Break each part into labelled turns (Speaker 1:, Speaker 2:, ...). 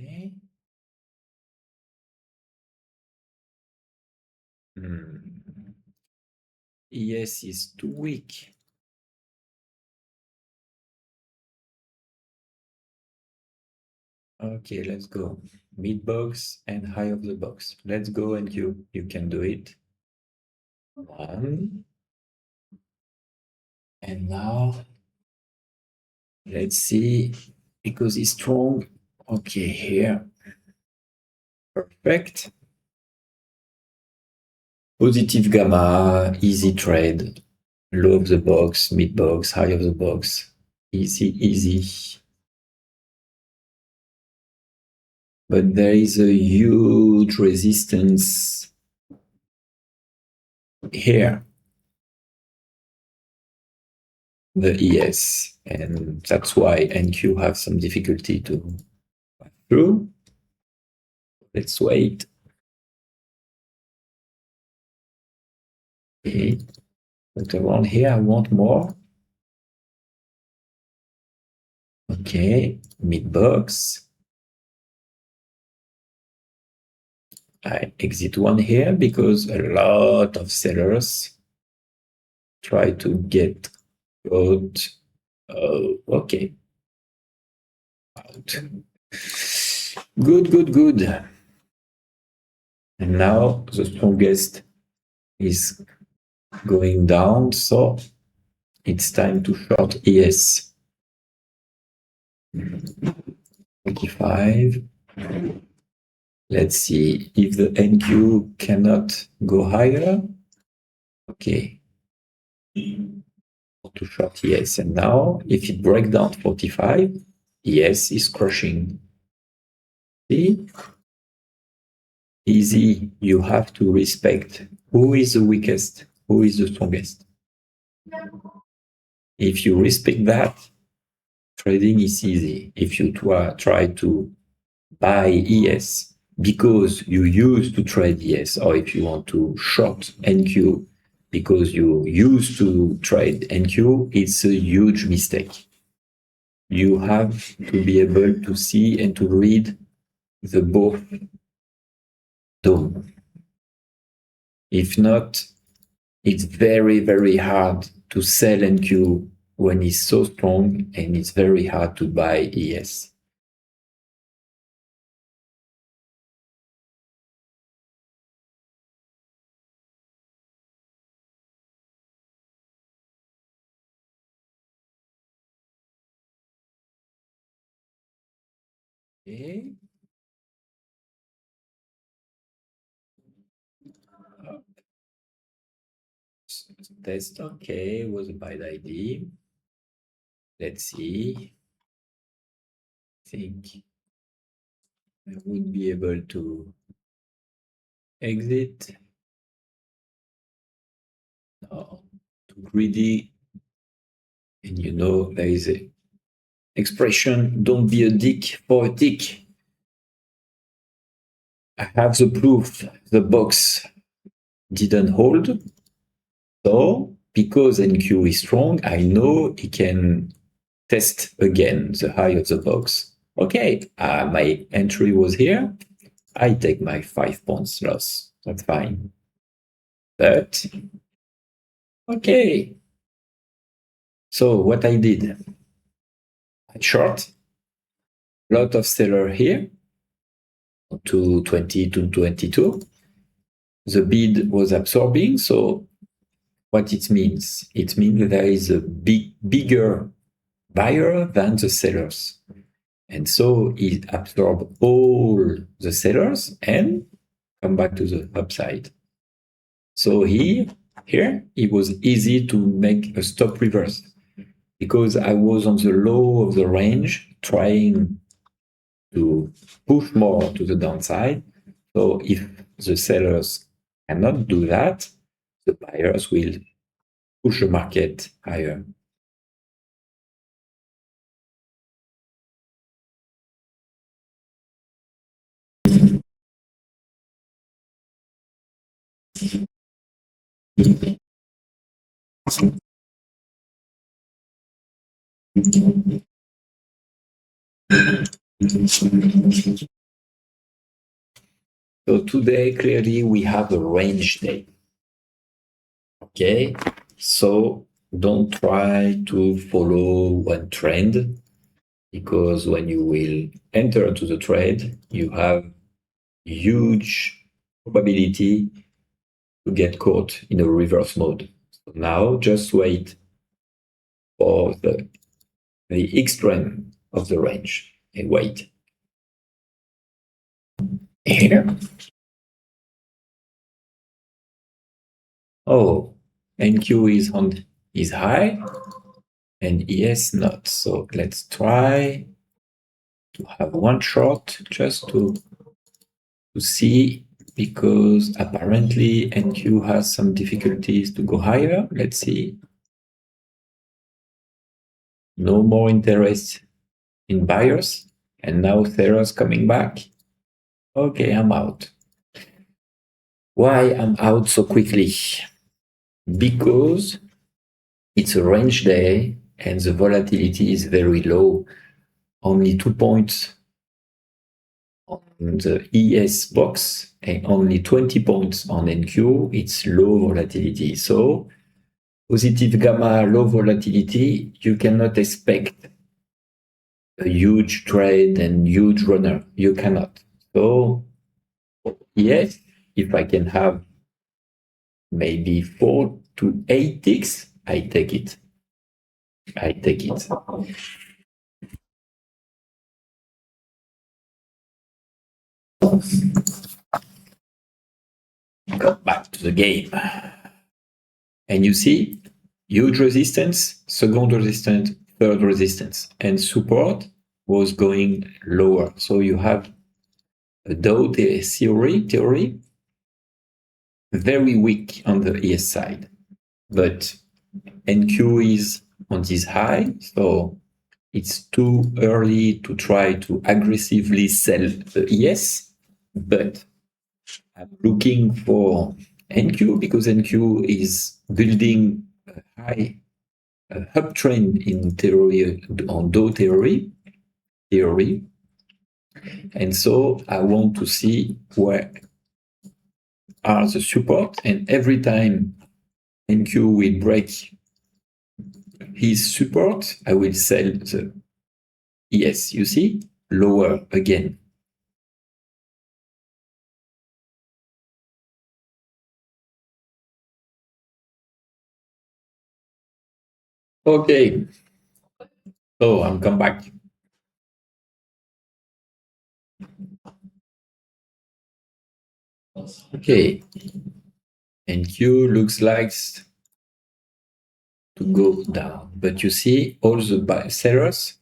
Speaker 1: Okay. ES is too weak. Okay, let's go. Mid box and high of the box. Let's go, and you can do it. One. And now let's see, because it's strong. Okay, here. Perfect. Positive gamma, easy trade. Low of the box, mid box, high of the box. Easy, easy. But there is a huge resistance here, the ES, and that's why NQ have some difficulty to pass through. Let's wait. Okay. But around here, I want more. Okay, mid box. I exit one here because a lot of sellers try to get out. Oh, okay. Out. Good, good, good. And now the strongest is going down, so it's time to short ES. 25. Let's see if the NQ cannot go higher. Okay. To short ES. And now, if it breaks down 45, ES is crushing. See? Easy. You have to respect who is the weakest, who is the strongest. If you respect that, trading is easy. If you try to buy ES because you used to trade ES, or if you want to short NQ because you used to trade NQ, it's a huge mistake. You have to be able to see and to read the both dome. If not, it's very, very hard to sell NQ when it's so strong, and it's very hard to buy ES. Okay. Test, okay, was a bad idea. Let's see. I think I would be able to exit. No, too greedy. And you know, there is a expression, don't be a dick for a tick. I have the proof the box didn't hold. So, because NQ is strong, I know it can test again the high of the box. Okay, my entry was here. I take my 5 points loss. That's fine. But, okay. So, what I did, I short, lot of seller here, to 20 to 22. The bid was absorbing, so what it means? It means there is a bigger buyer than the sellers. And so it absorbed all the sellers and come back to the upside. So here, it was easy to make a stop reverse because I was on the low of the range trying to push more to the downside. So if the sellers cannot do that, the buyers will push the market higher. So today, clearly, we have a range day. Okay, so don't try to follow one trend, because when you will enter into the trade, you have huge probability to get caught in a reverse mode. So now just wait for the extreme of the range and wait. Here. Oh, NQ is high and ES not. So let's try to have one short just to see, because apparently NQ has some difficulties to go higher. Let's see. No more interest in buyers, and now sellers coming back. Okay, I'm out. Why I'm out so quickly? Because it's a range day and the volatility is very low. Only 2 points on the ES box and only 20 points on NQ. It's low volatility. So positive gamma, low volatility, you cannot expect a huge trade and huge runner. You cannot. So yes, if I can have maybe 4 to 8 ticks, I take it. I take it. Go back to the game. And you see, huge resistance, second resistance, third resistance, and support was going lower. So you have a Dow theory very weak on the ES side, but NQ is on this high, so it's too early to try to aggressively sell the ES, but I'm looking for NQ because NQ is building a high uptrend in theory on Dow theory, and so I want to see where are the support, and every time NQ will break his support, I will sell the ES. You see, lower again. Okay, so I'm come back. Okay, NQ looks like to go down, but you see all the sellers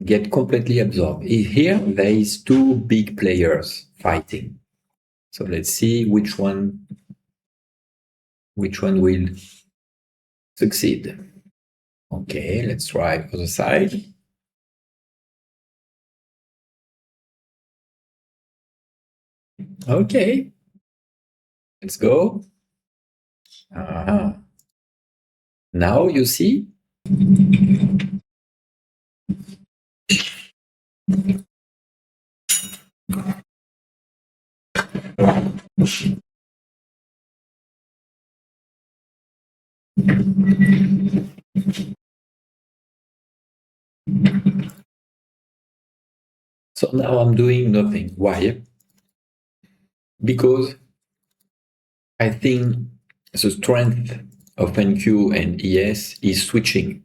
Speaker 1: get completely absorbed. Here there is two big players fighting. So let's see which one will succeed. Okay, let's try other side. Okay, let's go. Now you see. So now I'm doing nothing. Why? Because I think the strength of NQ and ES is switching.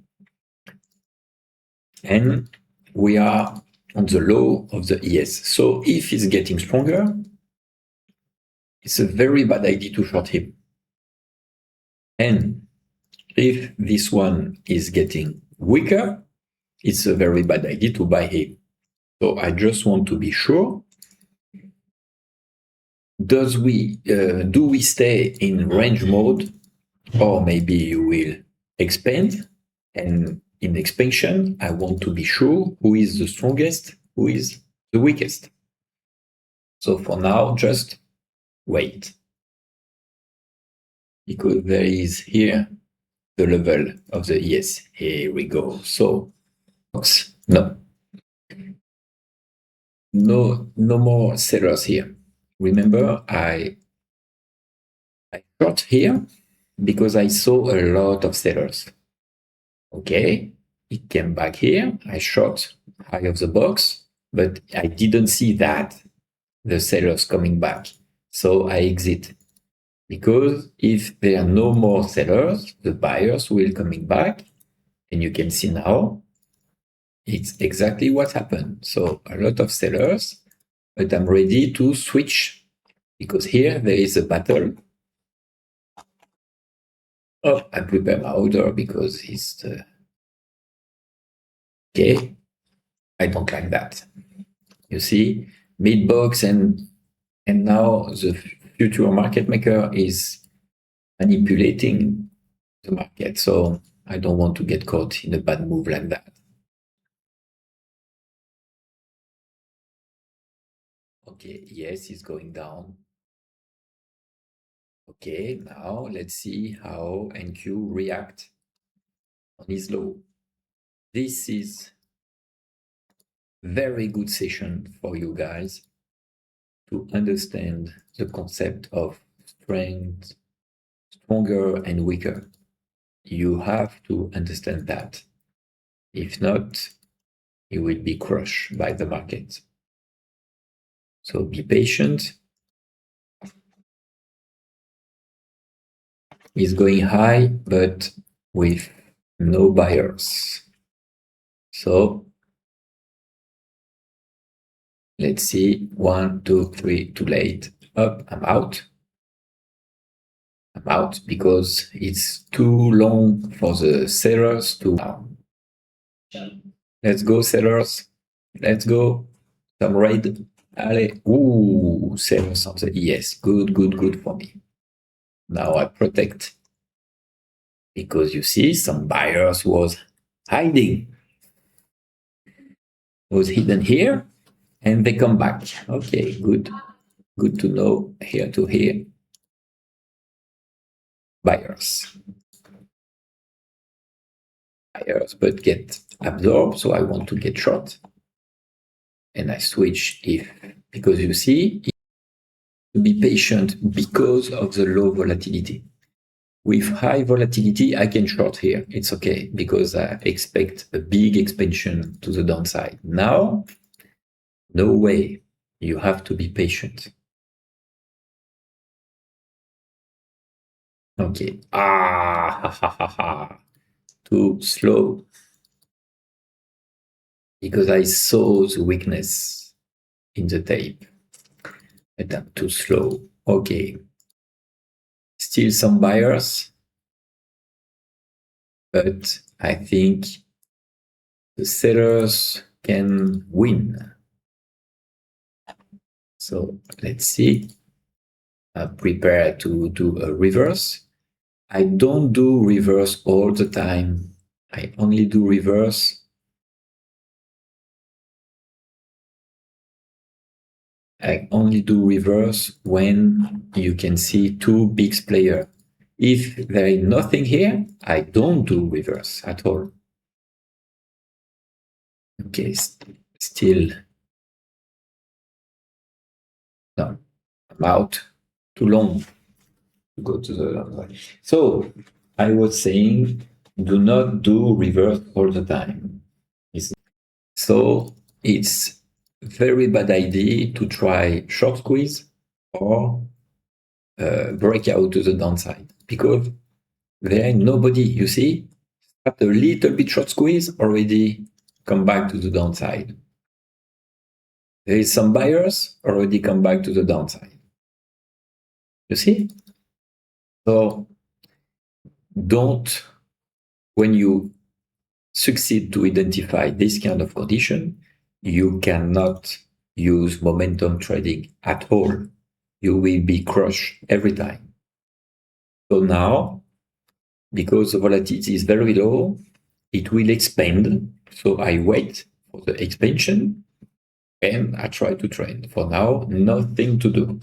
Speaker 1: And we are on the low of the ES. So if it's getting stronger, it's a very bad idea to short him. And if this one is getting weaker, it's a very bad idea to buy him. So I just want to be sure. Do we stay in range mode, or maybe you will expand? And in expansion, I want to be sure who is the strongest, who is the weakest. So for now, just wait, because there is here the level of the ES. Here we go. So no. no more sellers here. Remember, I short here because I saw a lot of sellers. Okay, it came back here. I short high of the box, but I didn't see that the sellers coming back. So I exit because if there are no more sellers, the buyers will coming back, and you can see now it's exactly what happened. So a lot of sellers, but I'm ready to switch because here there is a battle. Oh, I prepare my order because it's the... Okay, I don't like that. You see, mid box and now the future market maker is manipulating the market. So I don't want to get caught in a bad move like that. Okay, yes, it's going down. Okay, now let's see how NQ react on his low. This is very good session for you guys to understand the concept of strength, stronger and weaker. You have to understand that. If not, you will be crushed by the market. So be patient. It's going high, but with no buyers. So let's see. 1, 2, 3, too late. Up, I'm out. I'm out because it's too long for the sellers to... Let's go, sellers. Let's go. Some raid. Allez. Ooh, sellers on the... Yes, good, good, good for me. Now I protect because you see some buyers was hiding. Was hidden here and they come back. Okay, good. Good to know here to here. Buyers, but get absorbed. So I want to get short. And I switch if, because you see, to be patient because of the low volatility. With high volatility, I can short here. It's okay because I expect a big expansion to the downside. Now, no way. You have to be patient. Okay. Too slow. Because I saw the weakness in the tape. But I'm too slow. Okay. Still some buyers. But I think the sellers can win. So let's see. Prepare to do a reverse. I don't do reverse all the time. I only do reverse. I only do reverse when you can see two big players. If there is nothing here, I don't do reverse at all. Okay, still. No, I'm out. Too long to go to the... So I was saying, do not do reverse all the time. So it's very bad idea to try short squeeze or breakout to the downside because there ain't nobody. You see, at a little bit short squeeze already come back to the downside. There is some buyers already come back to the downside. You see? So don't, when you succeed to identify this kind of condition, you cannot use momentum trading at all. You will be crushed every time. So now, because the volatility is very low, it will expand. So I wait for the expansion and I try to trade. For now, nothing to do.